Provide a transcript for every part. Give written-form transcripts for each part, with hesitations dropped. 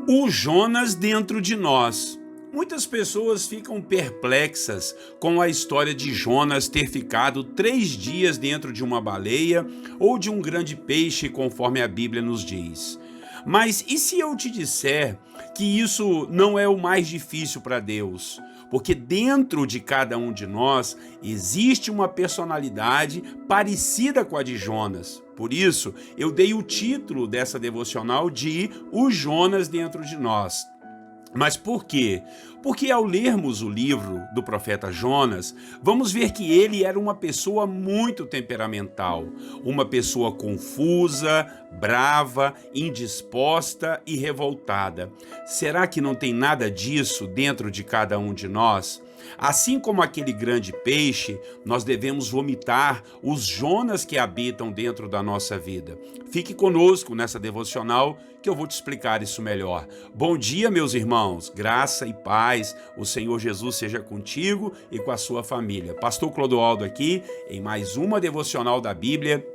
O Jonas dentro de nós. Muitas pessoas ficam perplexas com a história de Jonas ter ficado 3 dias dentro de uma baleia ou de um grande peixe, conforme a Bíblia nos diz. Mas e se eu te disser que isso não é o mais difícil para Deus? Porque dentro de cada um de nós existe uma personalidade parecida com a de Jonas. Por isso, eu dei o título dessa devocional de O Jonas dentro de nós. Mas por quê? Porque ao lermos o livro do profeta Jonas, vamos ver que ele era uma pessoa muito temperamental, uma pessoa confusa, brava, indisposta e revoltada. Será que não tem nada disso dentro de cada um de nós? Assim como aquele grande peixe, nós devemos vomitar os Jonas que habitam dentro da nossa vida. Fique conosco nessa devocional que eu vou te explicar isso melhor. Bom dia, meus irmãos, graça e paz, o Senhor Jesus seja contigo e com a sua família. Pastor Clodoaldo aqui em mais uma devocional da Bíblia,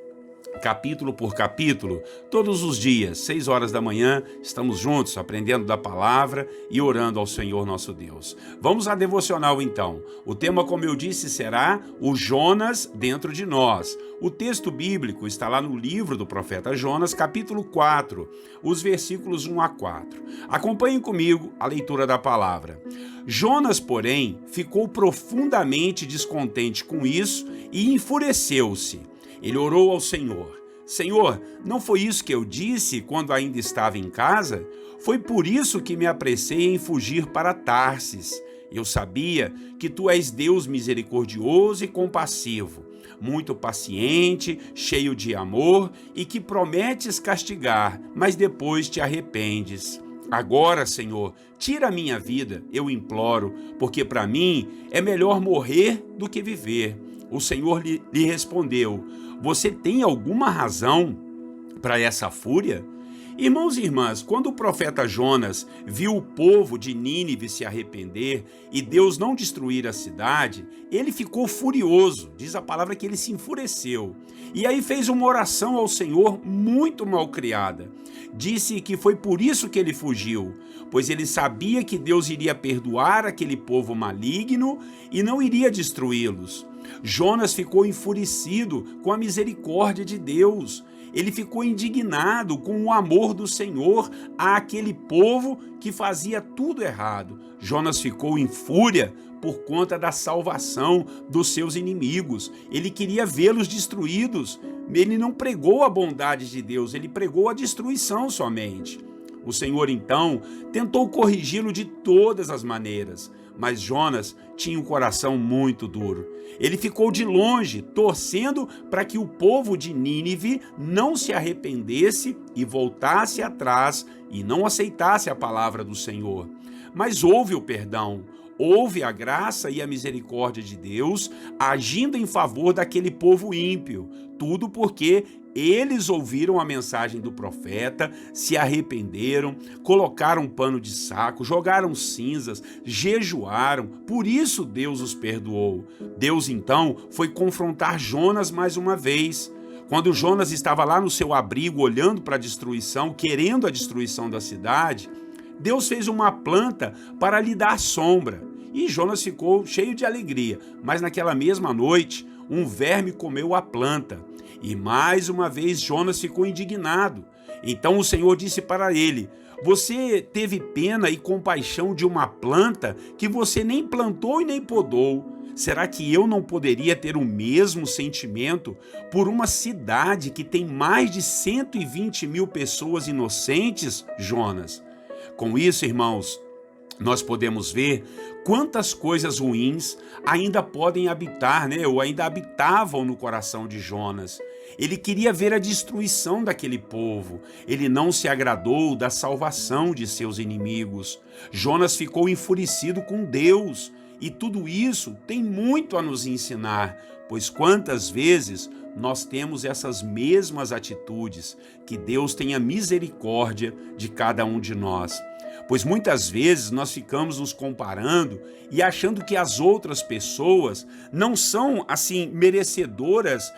capítulo por capítulo, todos os dias, 6 horas da manhã, estamos juntos, aprendendo da palavra e orando ao Senhor nosso Deus. Vamos à devocional então. O tema, como eu disse, será o Jonas dentro de nós. O texto bíblico está lá no livro do profeta Jonas, capítulo 4, os versículos 1 a 4. Acompanhem comigo a leitura da palavra. Jonas, porém, ficou profundamente descontente com isso e enfureceu-se. Ele orou ao Senhor. Senhor, não foi isso que eu disse quando ainda estava em casa? Foi por isso que me apressei em fugir para Tarsis. Eu sabia que tu és Deus misericordioso e compassivo, muito paciente, cheio de amor e que prometes castigar, mas depois te arrependes. Agora, Senhor, tira a minha vida, eu imploro, porque para mim é melhor morrer do que viver. O Senhor lhe respondeu: você tem alguma razão para essa fúria? Irmãos e irmãs, quando o profeta Jonas viu o povo de Nínive se arrepender e Deus não destruir a cidade, ele ficou furioso, diz a palavra que ele se enfureceu. E aí fez uma oração ao Senhor muito mal criada. Disse que foi por isso que ele fugiu, pois ele sabia que Deus iria perdoar aquele povo maligno e não iria destruí-los. Jonas ficou enfurecido com a misericórdia de Deus. Ele ficou indignado com o amor do Senhor àquele povo que fazia tudo errado. Jonas ficou em fúria por conta da salvação dos seus inimigos. Ele queria vê-los destruídos. Ele não pregou a bondade de Deus, ele pregou a destruição somente. O Senhor, então, tentou corrigi-lo de todas as maneiras, mas Jonas tinha um coração muito duro. Ele ficou de longe, torcendo para que o povo de Nínive não se arrependesse e voltasse atrás e não aceitasse a palavra do Senhor. Mas houve o perdão, houve a graça e a misericórdia de Deus agindo em favor daquele povo ímpio, tudo porque eles ouviram a mensagem do profeta, se arrependeram, colocaram um pano de saco, jogaram cinzas, jejuaram, por isso Deus os perdoou. Deus então foi confrontar Jonas mais uma vez. Quando Jonas estava lá no seu abrigo, olhando para a destruição, querendo a destruição da cidade, Deus fez uma planta para lhe dar sombra. E Jonas ficou cheio de alegria, mas naquela mesma noite, um verme comeu a planta. E mais uma vez Jonas ficou indignado. Então o Senhor disse para ele: você teve pena e compaixão de uma planta que você nem plantou e nem podou. Será que eu não poderia ter o mesmo sentimento por uma cidade que tem mais de 120 mil pessoas inocentes, Jonas? Com isso, irmãos, nós podemos ver quantas coisas ruins ainda podem habitar, ou ainda habitavam no coração de Jonas. Ele queria ver a destruição daquele povo. Ele não se agradou da salvação de seus inimigos. Jonas ficou enfurecido com Deus. E tudo isso tem muito a nos ensinar, pois quantas vezes nós temos essas mesmas atitudes. Que Deus tenha misericórdia de cada um de nós. Pois muitas vezes nós ficamos nos comparando e achando que as outras pessoas não são assim merecedoras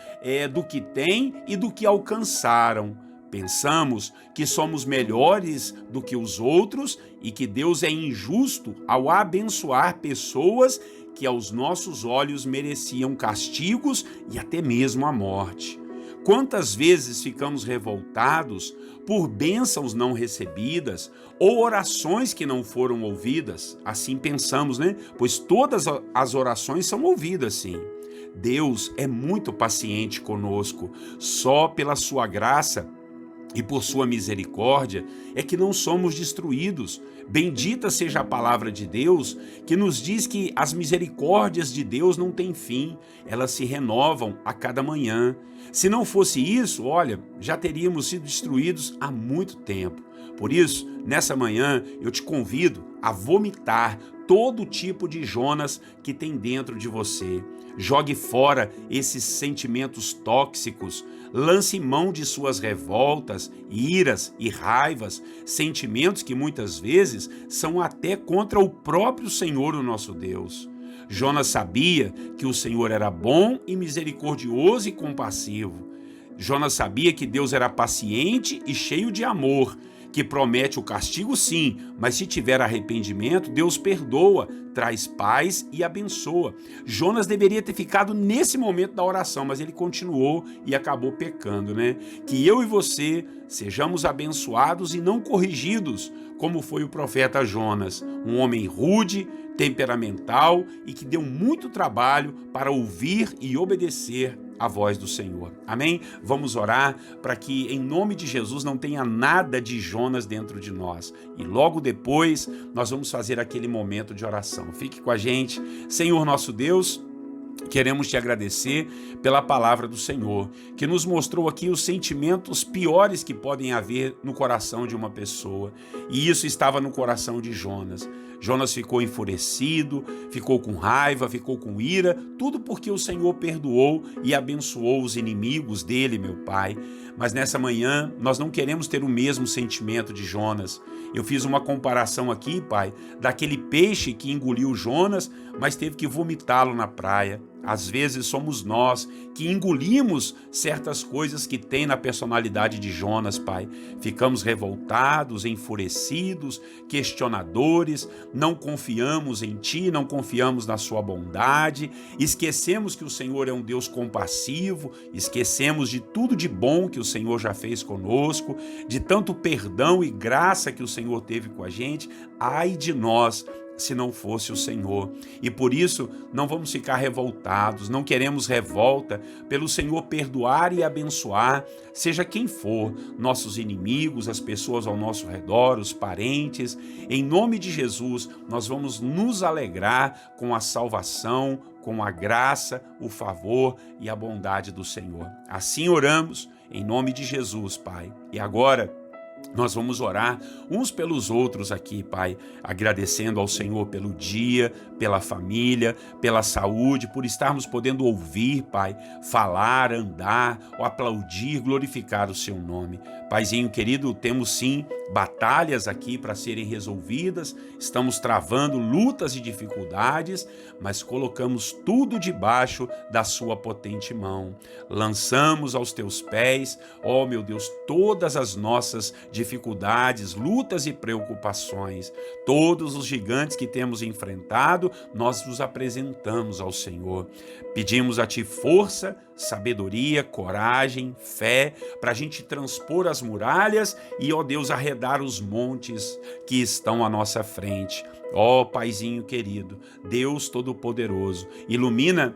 do que têm e do que alcançaram. Pensamos que somos melhores do que os outros e que Deus é injusto ao abençoar pessoas que aos nossos olhos mereciam castigos e até mesmo a morte. Quantas vezes ficamos revoltados por bênçãos não recebidas ou orações que não foram ouvidas? Assim pensamos, né? Pois todas as orações são ouvidas, sim. Deus é muito paciente conosco. Só pela sua graça e por sua misericórdia é que não somos destruídos. Bendita seja a palavra de Deus, que nos diz que as misericórdias de Deus não têm fim, elas se renovam a cada manhã. Se não fosse isso, olha, já teríamos sido destruídos há muito tempo. Por isso, nessa manhã, eu te convido a vomitar todo tipo de Jonas que tem dentro de você. Jogue fora esses sentimentos tóxicos, lance mão de suas revoltas, iras e raivas, sentimentos que muitas vezes são até contra o próprio Senhor, o nosso Deus. Jonas sabia que o Senhor era bom e misericordioso e compassivo. Jonas sabia que Deus era paciente e cheio de amor, que promete o castigo sim, mas se tiver arrependimento, Deus perdoa, traz paz e abençoa. Jonas deveria ter ficado nesse momento da oração, mas ele continuou e acabou pecando, né? Que eu e você sejamos abençoados e não corrigidos, como foi o profeta Jonas, um homem rude, temperamental e que deu muito trabalho para ouvir e obedecer a voz do Senhor. Amém? Vamos orar para que em nome de Jesus não tenha nada de Jonas dentro de nós. E logo depois nós vamos fazer aquele momento de oração. Fique com a gente. Senhor nosso Deus, queremos te agradecer pela palavra do Senhor, que nos mostrou aqui os sentimentos piores que podem haver no coração de uma pessoa. E isso estava no coração de Jonas. Jonas ficou enfurecido, ficou com raiva, ficou com ira, tudo porque o Senhor perdoou e abençoou os inimigos dele, meu Pai. Mas nessa manhã, nós não queremos ter o mesmo sentimento de Jonas. Eu fiz uma comparação aqui, Pai, daquele peixe que engoliu Jonas, mas teve que vomitá-lo na praia. Às vezes somos nós que engolimos certas coisas que tem na personalidade de Jonas, Pai. Ficamos revoltados, enfurecidos, questionadores, não confiamos em Ti, não confiamos na Sua bondade, esquecemos que o Senhor é um Deus compassivo, esquecemos de tudo de bom que o Senhor já fez conosco, de tanto perdão e graça que o Senhor teve com a gente. Ai de nós, se não fosse o Senhor. E por isso não vamos ficar revoltados, não queremos revolta, pelo Senhor perdoar e abençoar, seja quem for, nossos inimigos, as pessoas ao nosso redor, os parentes. Em nome de Jesus, nós vamos nos alegrar com a salvação, com a graça, o favor e a bondade do Senhor. Assim oramos, em nome de Jesus, Pai. E agora, nós vamos orar uns pelos outros aqui, Pai, agradecendo ao Senhor pelo dia, pela família, pela saúde, por estarmos podendo ouvir, Pai, falar, andar, aplaudir, glorificar o Seu nome. Paizinho querido, temos sim batalhas aqui para serem resolvidas, estamos travando lutas e dificuldades, mas colocamos tudo debaixo da Sua potente mão. Lançamos aos Teus pés, ó meu Deus, todas as nossas dificuldades, lutas e preocupações, todos os gigantes que temos enfrentado, nós os apresentamos ao Senhor. Pedimos a Ti força, sabedoria, coragem, fé, para a gente transpor as muralhas e, ó Deus, arredar os montes que estão à nossa frente. Ó Paizinho querido, Deus Todo-Poderoso, ilumina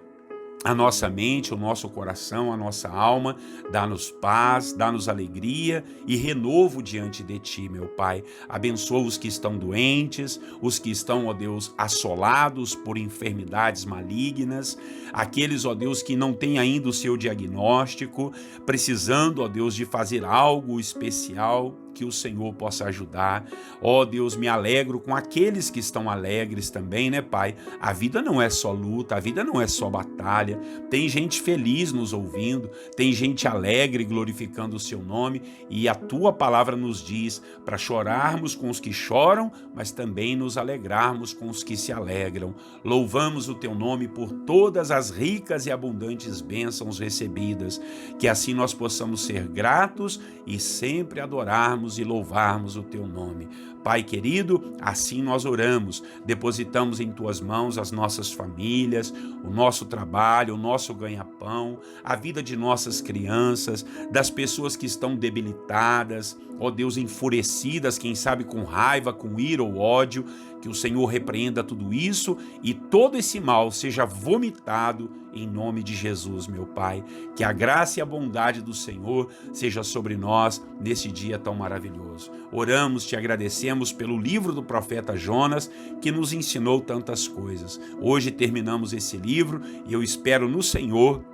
a nossa mente, o nosso coração, a nossa alma, dá-nos paz, dá-nos alegria e renovo diante de Ti, meu Pai. Abençoa os que estão doentes, os que estão, ó Deus, assolados por enfermidades malignas, aqueles, ó Deus, que não têm ainda o seu diagnóstico, precisando, ó Deus, de fazer algo especial. que o Senhor possa ajudar. Ó Deus, me alegro com aqueles que estão alegres também, né, Pai? A vida não é só luta, a vida não é só batalha. Tem gente feliz nos ouvindo, tem gente alegre glorificando o seu nome, e a tua palavra nos diz para chorarmos com os que choram, mas também nos alegrarmos com os que se alegram. Louvamos o teu nome por todas as ricas e abundantes bênçãos recebidas, que assim nós possamos ser gratos e sempre adorarmos e louvarmos o teu nome. Pai querido, assim nós oramos, depositamos em tuas mãos as nossas famílias, o nosso trabalho, o nosso ganha-pão, a vida de nossas crianças, das pessoas que estão debilitadas, ó Deus, enfurecidas, quem sabe com raiva, com ira ou ódio, que o Senhor repreenda tudo isso e todo esse mal seja vomitado em nome de Jesus, meu Pai. Que a graça e a bondade do Senhor seja sobre nós nesse dia tão maravilhoso. Oramos, te agradecemos pelo livro do profeta Jonas, que nos ensinou tantas coisas. Hoje terminamos esse livro e eu espero no Senhor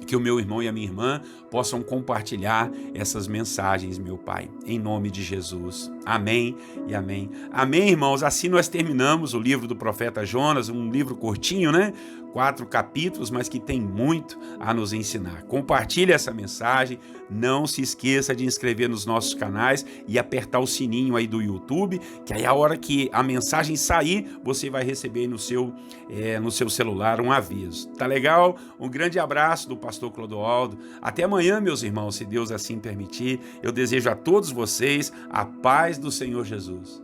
que o meu irmão e a minha irmã possam compartilhar essas mensagens, meu Pai, em nome de Jesus. Amém e amém. Amém, irmãos. Assim nós terminamos o livro do profeta Jonas, um livro curtinho, né? 4 capítulos, mas que tem muito a nos ensinar. Compartilhe essa mensagem, não se esqueça de inscrever nos nossos canais e apertar o sininho aí do YouTube, que aí a hora que a mensagem sair, você vai receber no seu celular um aviso. Tá legal? Um grande abraço do pastor Clodoaldo. Até amanhã, meus irmãos, se Deus assim permitir. Eu desejo a todos vocês a paz do Senhor Jesus.